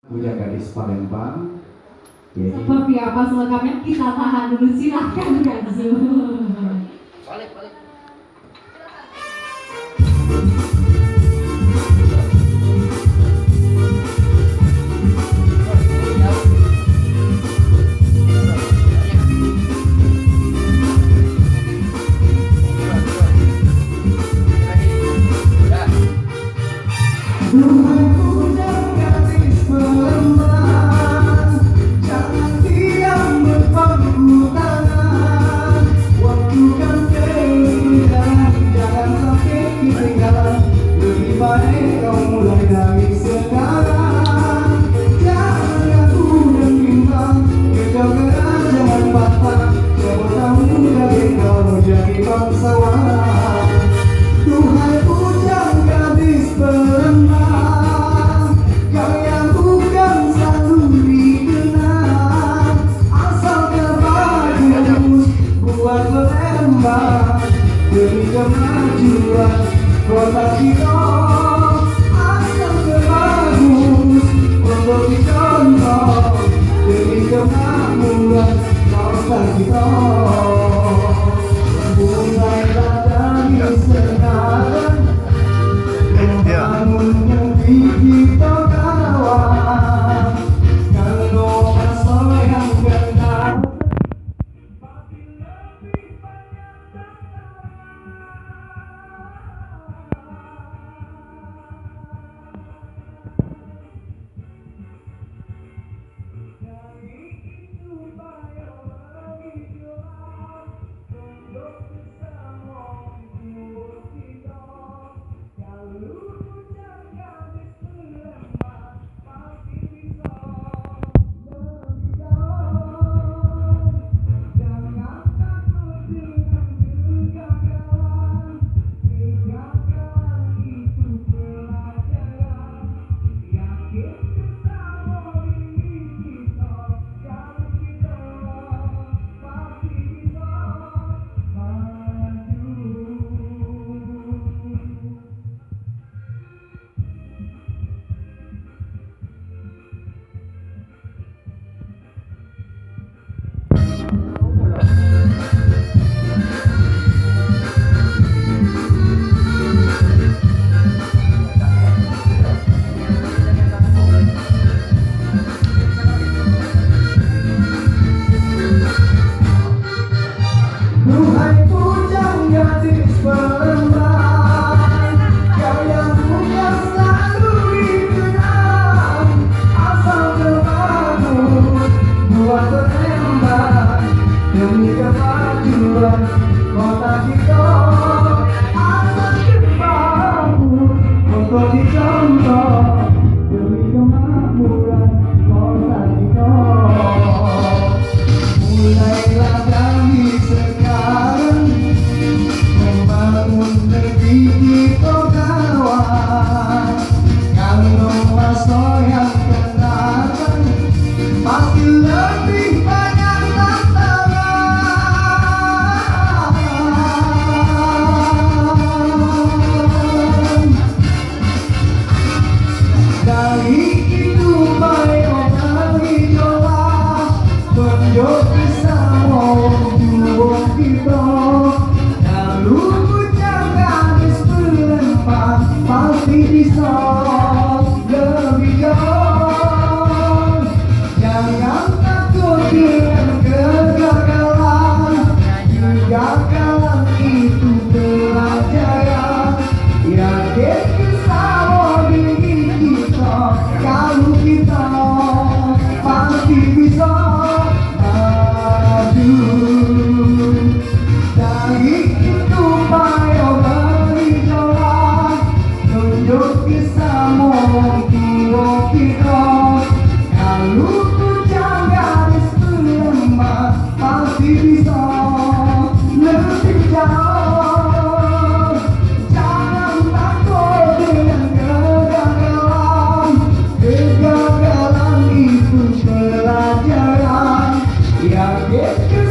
Punya gadis Palembang. Seperti apa selengkapnya kita tahan dulu, silahkan Gansu. Balik. Demi kemajuan kota kita, asal terbagus untuk dicontoh. Demi kemakmuran bangsa kita, mulailah dari sekarang membangun negeri kita kawan. Kalau masa yang benar demi kemajuan kota kita, asal terbangun untuk dicontoh. Demi kemakmuran kota kita, mulailah dari sekarang membangun negeri kita kawan. Kalau masa yang akan datang pasti lebih banyak dari kehidupan orang hijau, tunjuk bisa mau dua kita. Lalu jangan diselempar, pasti bisa lebih jauh. Jangan takut dengan kegagalan, kegagalan itu pelajaran. Yakin bersama diri kita, kalau kita pasti bisa maju. Dari kehidupan orang hijau, tunjuk kisah orang tua kita. Kalau jangan diselempar, pasti bisa lebih jauh. Jangan takut dengan kegagalan, kegagalan itu pelajaran. Yakin